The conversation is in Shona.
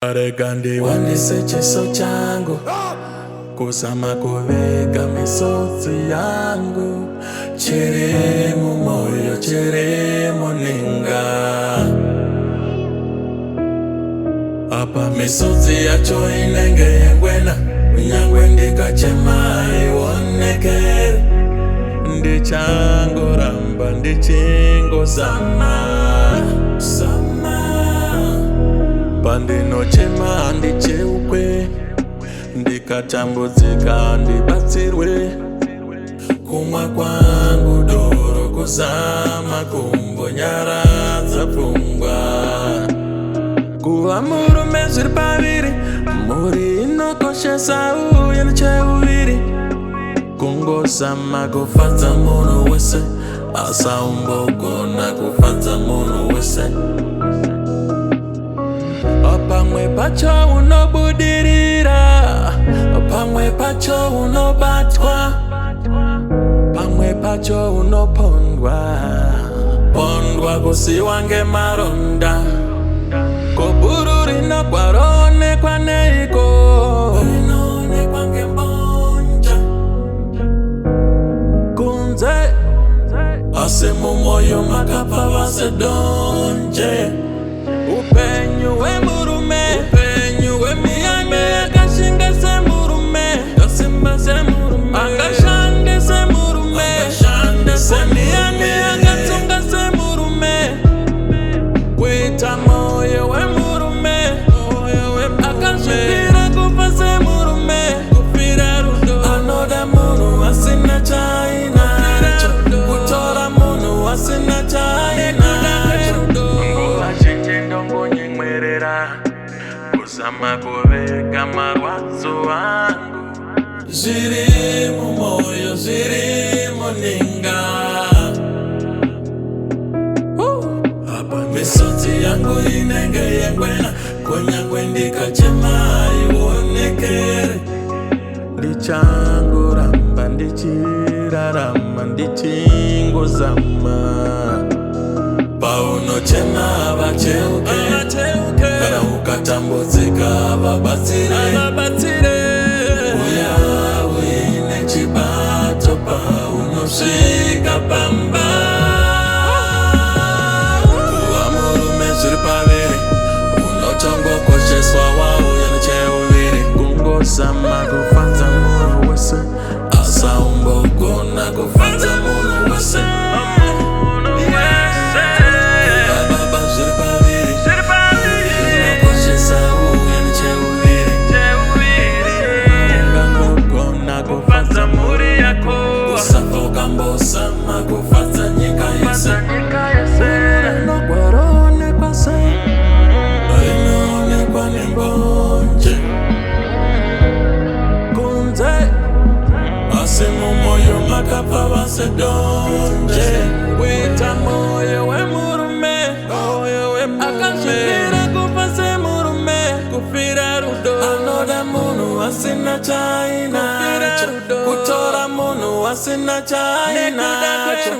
Aregandi wanisechiso changu kusama kuveka misodzi yangu chiri mumoyo chiri muninga apa misodzi yacho inenge yengwena kunyangwe ndikachema ionekere ndichangoramba ndichingozama pandinochema ndicheukwe ndikatambudzika ndibatsirwe kumwa kwangu doro kuzama kumbonyaradza pfungwa kuva murume zviri paviri mhuri inokoshesa uye necheuviri kungozama kufadza munhu wese asaumbogona kufadza munhu wese pamwe pacho unobudirira pamwe pacho unobatwa pamwe pacho unopondwa kusiwa ngemaronda koburu rinogwa roonekwa neiko rinoonekwa ngembonja kunze asi mumoyo makapa vasedonje upenyu wemurume upenyu wemiyame akashinga semurume kasimba semurume akashande semurume semiyane akatunga semurume kuita moyo wemurume akasvipira kufa semurume kufira rudo anoda munhu asina chainacho kutora munhu asina chainacho kuzama kuveka marwadzo angu zviri mumoyo zviri muninga apa misodzi yangu inenge yengwena kunyangwe ndikachema ionekere ndichangoramba ndichirarama ndichingozama paunochema vacheuke kana ukatambudzika vabatsire uya uine chibato paunosvika pamba kuva murume zviri paviri unotongokosheswa wauya necheuviri kungozama kufadza munhu wese asaumbogona kufadza munhu wese sama kufadza nyika yese rinogwa roonekwa se rinoonekwa nembonje kunze asi mumoyo makapa vasedonje kuita moyo wemurume akasvipira kufa semurume kufira rudo anoda munhu asina chainacho kutora munhu asina chainacho